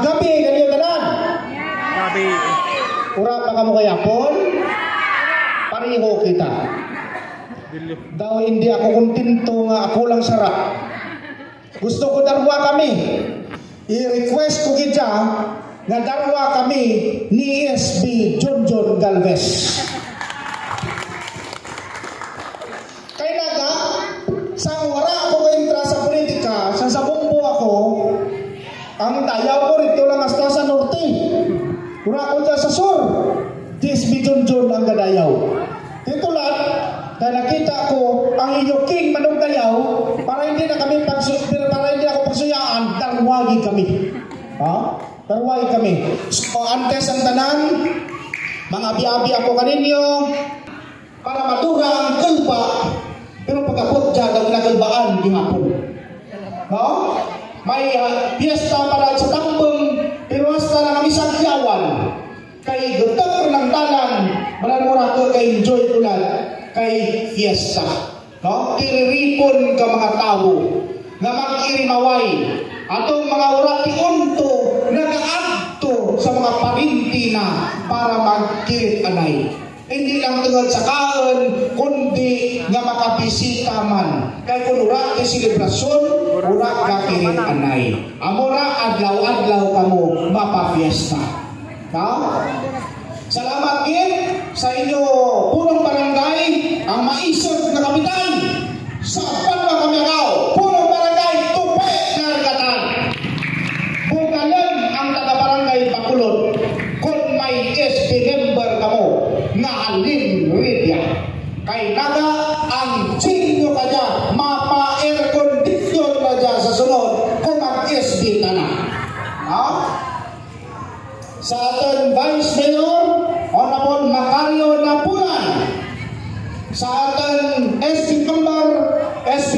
Gabi, ganyan tanan. Gabi. Ura pa ka mo kayapon? Pareho kita. Daw hindi ako kontento nga ako lang sarap. Gusto ko darwa kami. I-request ko kita nga darwa kami ni SB Junjun Galvez. Kaya naga, sa wala ako ka-intra sa politika, sa sabumbo ako, ang dayaw ko rito lang hasta sa norte. Wala ko dyan sa sur. SB Junjun ang gadayaw. Dito lang, na nakita ko ang iyo king manong dayaw para hindi na kami para hindi ako pagsuyaan, darwagi kami. Ha? Darwagi kami. So, antes ang tanan, mga biyabi ako kaninyo para madura ang kalba, pero pagkapot dyan ang nakalbaan gihapon. No? May piyesta para sa tambong, pero hasta lang kami sa kiyawan. Kay gutok ng talan, malamura ko kay enjoy tulad kay fiesta. No? Iriripon ka mga tao nga mag-irimaway atong mga urati unto nagaadto sa mga parinti na para magkirit anay. Hindi lang tungod sa kaon, kundi nga makabisita man. Kaya kung urak ka selebrasyon, urak ka kirit anay. Amura adlaw-adlaw kamo mapafiesta. Ha? Salamat gid sa inyo punong barangay, ang maisod na kapitan sa Panwa Kamyagaw, punong barangay Tupe Nargatan. Bugalan ang taga-barangay Bacolod kung may SB member kamo nga Alim Ridia. Kay naga ang sinyo ka dyan, mapa-air condition ka dyan sa sunod kung mag-SB ka na. Ha? Sa ating Vice Mayor, Honorable Macario Napulan. Sa ating SB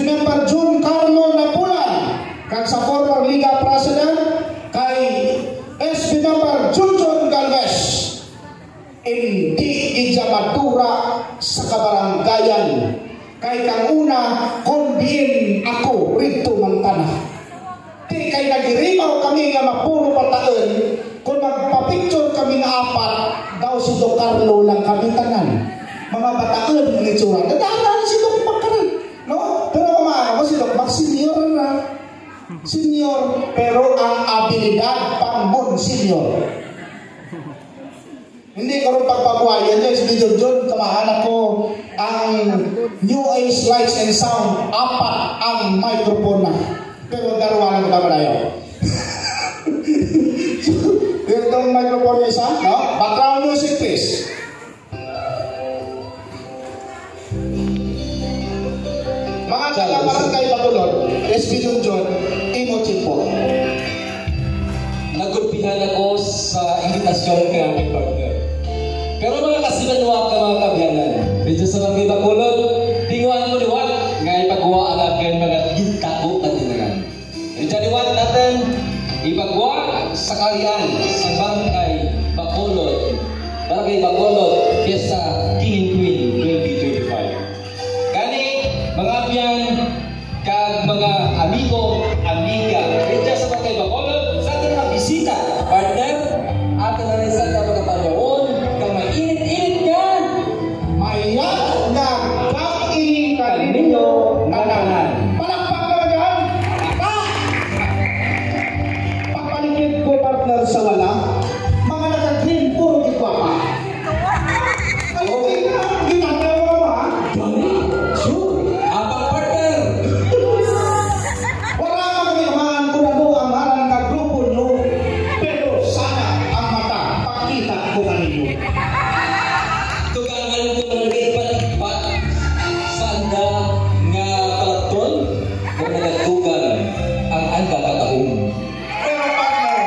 Member June Carlo Napulan. Kag sa former Liga President, kay SB Member Junjun Galvez. Hindi idya madura sa kabaranggayan. Kay kang una, kundiin ako rito mantana. Di kay nagirimaw kami nga mapuro pataan. Kung magpa-picture kami na apat, daw si Doc Carlo lang kami tanan. Mga bataan ng itsura. Nadaan si Doc Pagkaran. No? Pero kumaano ko si Doc Mac, senior na. Senior, pero ang abilidad pang senior. Hindi ko rin pagpabuhayan niya. Si Junjun, kamahanap ko ang New Age Lights and Sound. Apat ang microphone na. Pero darwa lang kita malayo. Itong microphone isa, no? Background music, please. Mga taga-barangay Bacolod, SB Junjun, Imochip po. Nagulpihan ako sa invitasyon kay aming partner. Pero mga kasilanwa ka mga kabyanan, dito sa mga Bacolod, tinguan mo liwat, nga ipagawa ang aking mga gintako at tinagan. Diyan liwat natin, ipagawa sa karian sa Barangay Bacolod. Barangay Bacolod, Fiesta King and Queen 2025. Kani, mga abyan, kag mga amigo, amiga, kaya sa Barangay Bacolod, sa ating mga bisita, partner, ating na rin sa mga panahon, kang may init-init ka, Mayan na pag-iing kaninyo nanangan. Palakpak na dyan! Pagpaligid ko partner sa wala, mga nag-green puro ikwapa. Ay, okay na, ginagawa mo ha? Johnny, sure, abang partner. Wala kami naman kung ano ang harang na grupo nyo, pero sana ang mata pakita ko kaninyo. Tugangan ko ng ipat-ipat sa anda nga palaton kung nagatugan ang anda kataong. Pero partner,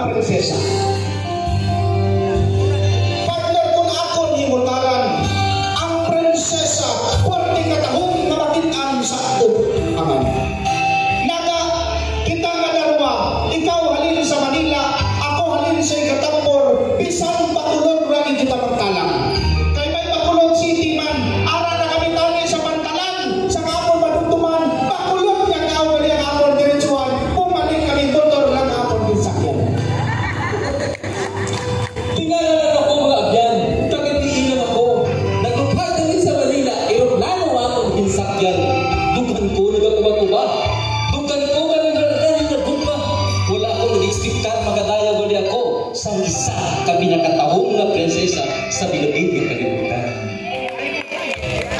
prinsesa. Partner kung ako ni Mutaran, ang prinsesa, pwede katahong na makitaan sa ako. Aman. Naga, kita nga darwa, ikaw halin sa Manila, ako halin sa Ikatambor, bisan patulog rani kita magkalang. Kay may Bacolod City man, ara na kami tani sa Bantalan, sa kapon madugtuman, Bacolod nga kao gali ang apon diretsuhan, pumaling kami motor lang apon din sakyan. Tingala lang ako mga abyan, tagapiilang ako. Naglupat na rin sa Manila, aeroplano ako ng insakyan. Dugan ko nagkuba-kuba. Dugan ko nagkuba. Wala ako nag-expectar magadaya gali ako sa isa kami nakatahong na prinsesa sa bilagid ng kalibutan.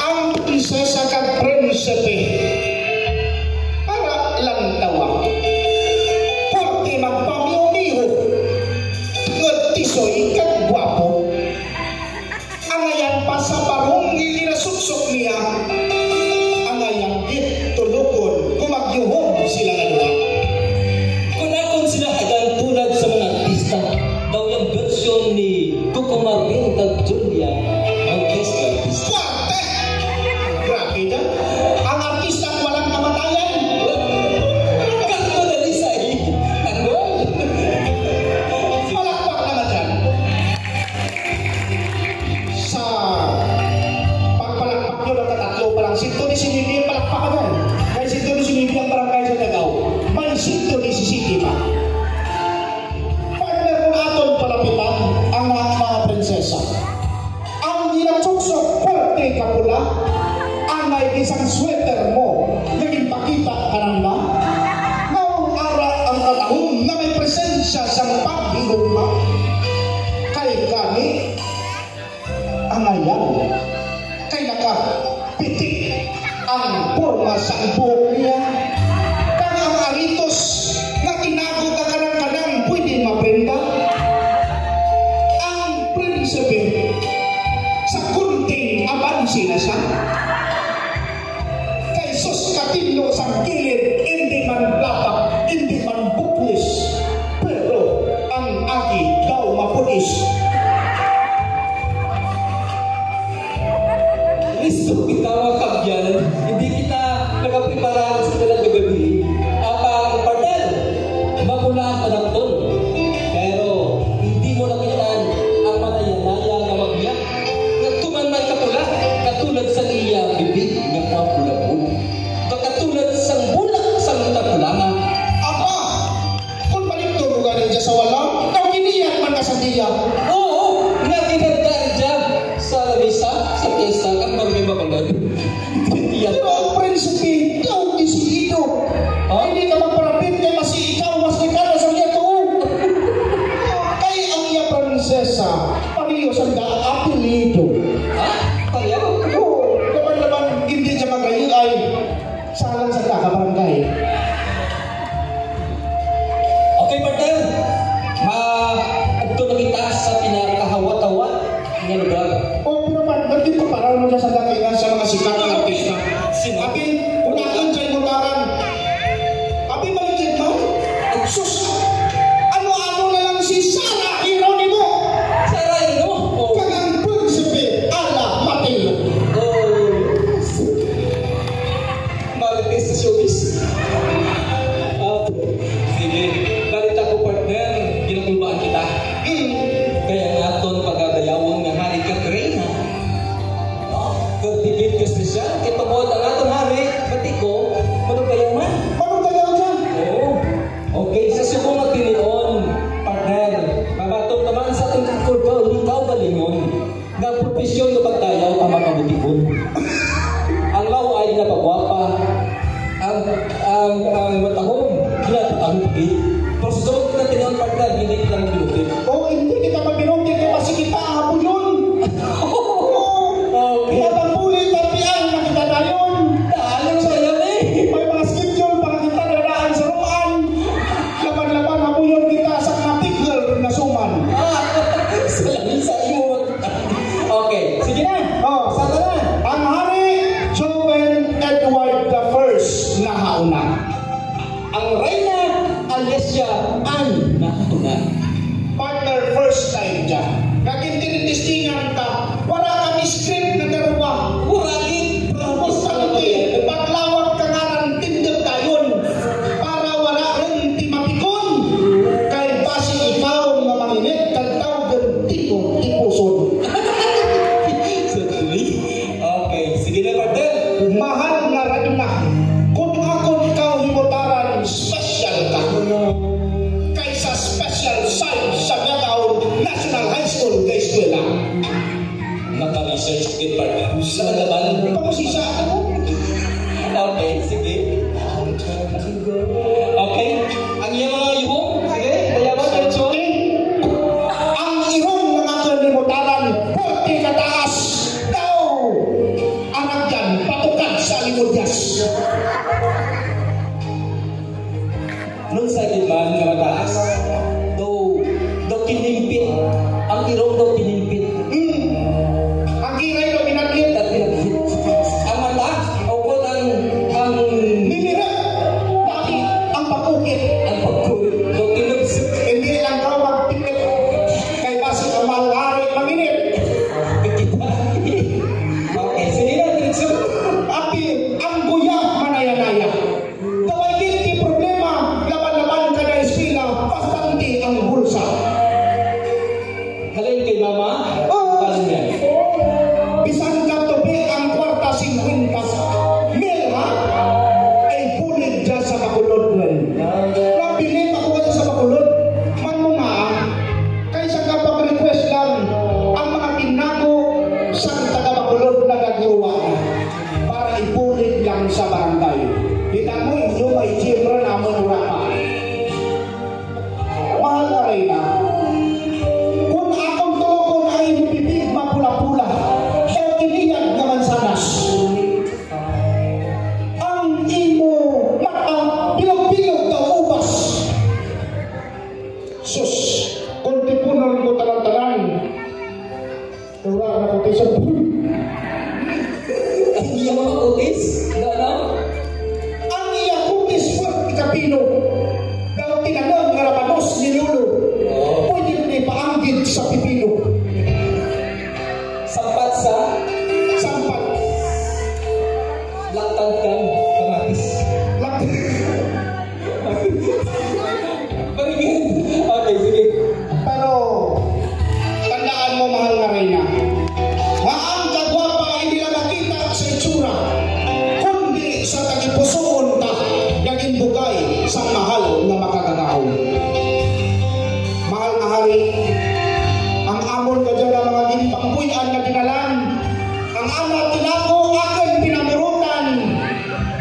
Ang prinsesa kag prinsipe para lang tawa. Porte magpamiyo-miyo. Nagtisoy kag gwapo. Angayan pa sa barong ilinasuksok niya. Angayan itulukon kumagyuhog sila nga duwa. Kung akong sila hagan tulad sa mga artista, daw yung version ni Coco Martin kag Julia ang best artist. Kwarte! Grabe na. Ang artista ang walang kamatayan. Kako na Lisay! Ano? Palakpak naman dyan. Sa pagpalakpak nyo ng katatlo pa lang, sinto ni Sinibi ang palakpak ka dyan. Kaya sinto ni Sinibi ang barangay sa Tagaw. May sinto ni Sisiki pa. Partner kung aton palapitan ang mga prinsesa. Ang ginatsuksok, pwerte ka pula, ang may isang sweater mo, naging pakita ka nang na. Ngawang ara ang katahong na may presensya sa paghiluma. Kay kani, ang ayaw, kay nakapitik ang porma sa buhok niya. Kaya ang aritos na tinago ka kanang-kanang pwede maprenda. Ang prinsipe sa kunting abansi na siya. Kay sus katilo sa gilid, hindi man plapak, hindi man buklis. Pero ang agi daw mapulis. Listo kita mga kabyan, hindi kita nakapreparahan sa talang gabi. Ang partner, magulaan pa ng ton. Pero hindi mo nakitaan ang manaya-naya na magbiyak. Nagtuman kapula, katulad sa iya bibig ng mga pula-pula. Katulad sa bulak sa mga pulanga. Apa, kung balik tulugan niya sa walang, kung iniyak man ka sa diya. Oo, nakinagdaan dyan sa misa, sa piyesta, at marami mabalad. Iyan Pero ang prinsipe, ikaw disidido. Hindi ka magparapit kay mas ikaw, mas ikano sa iya to. Kay ang iya prinsesa, pariyo sa apelido. Ha? Pariyaw? Oo, naman hindi siya magaling ay salang sa kakabarangay. Okay, partner. Ito na kita sa pinakahawa-tawa na lugar. O, pero man, ba't di pa parang mo sa dakilan sa mga sikat na artista? Sino? Abi, unakan sa'yo mutaran. Abi, balikin mo? Sus! Ano-ano na lang si Sarah Hieronimo! Saray, no? Oh. Kagang prinsipe ala Mateo. Oh. Marites sa showbiz. Sige. Balita ko, partner. Ginakulbaan kita. Kaya nga ton pagagayawang nga hari ka Karina. No? National High School kay eskwela. Naka-research din partner. Laban-laban. Pagkusisa ako. Okay, sige. Okay. Ang iyong mga yuhong? Sige, kaya ba? Ang ihong mga kalimutan, 40 kataas. Daw! Anak yan, patukad sa limudyas. Nung sa man nga mataas, do kinimpit. Ang irong do kinimpit. Ang giray do binaglit. Ang mata, o kung ang Bibira. Bakit? Ang pagkukit. ang pagkulit, do kinubs. Hindi lang daw magpinit. Kay basi ang malari manginit. Okay, sige na, diretso. Api, ang guya manaya-naya. Daway hindi problema. Laban-laban ka na eskwela. Bastante ang bulsa. Halin kay mama, paano yan? Bisan ka tubi ang kwarta 50 mil ha? Ay punid dyan sa Bacolod rin. Nabilib ako dyan sa Bacolod. Man mo nga, kaysa ka pag-request lang ang mga tinago sa taga Bacolod na gagawa na para ipunid lang sa barangay. Kita mo, yung may chimra na manura pa. Mahal na rin na. Kung akong tulokon ay bibig mapula-pula, siya kiniyag naman sanas. Ang imo mata, bilog-bilog daw ubas. Sus, kung tipunan ko talang-talang, wala na ko kayo sa Ang iyong mga kutis, ano? ang iya kutis po ikapino. Daw tinanong nga rabanos ni Lolo, pwede rin ipaanggid sa pipino. Sampat sa Sampat. laktang kang kamatis. Very good. Okay, sige. Pero, tandaan mo, mahal na Reyna, na ang kagwapa ay hindi lang makita sa itsura, kundi sa tagipusoon ta, naging bugay sa mahal na makakagahon. Mahal na hari, ang amon ka dyan ang mga pangbuyan na dinalan, ang anak tinago aking pinamurutan,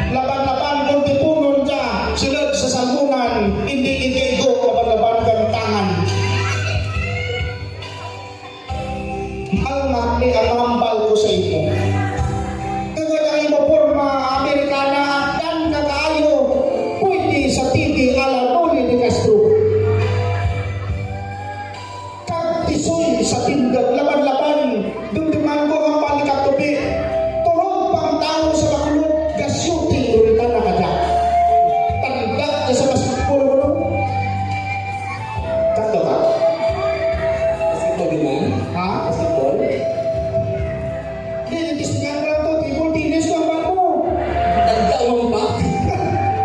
laban-laban kung tipunon ka, silad sa salmunan, hindi ikaigo, laban-laban kang tangan. Ang ni ang mambal ko sa ito. Kagaya mo porma Amerikana dan kakaayo pwede sa TV ala Noli de Castro. Kagtisoy sa tindag laban-laban dumduman ko ang palikatubi. Turog pang tao sa Bacolod gasyuti ulitan na kada. Tanda ka sa basketball mo. Kanto ka? Basketball din man? Ha? Basketball? Tinitistigan lang to, table tennis ko ang bago. Tanda mo pa?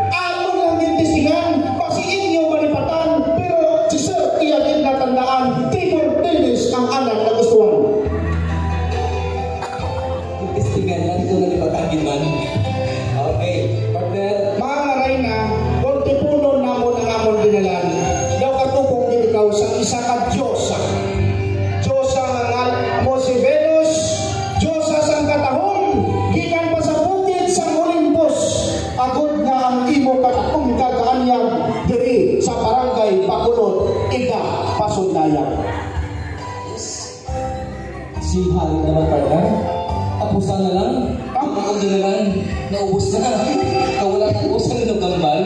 Ako lang tinitistigan, kasi inyo malipatan, pero si Sir iya din natandaan, table tennis ang anak na gustuhan. Testingan lang ito na lipatagin man. Okay, partner. Mga ngaray na, kung tipuno na mo ng amon dinalan, daw katubong din ikaw sa isa ka Diyosa. Diyosa nga mo si Venus, Diyosa sang katahon, gikan pa sa bukid sang Olympus, agod nga ang imo katakong kagaanyag diri sa barangay Bacolod, Iga, Pasundayan. Si Hari naman partner. Tapusan na lang. Ang dinalan, naubos na. Kawalan ng usan ng gambal.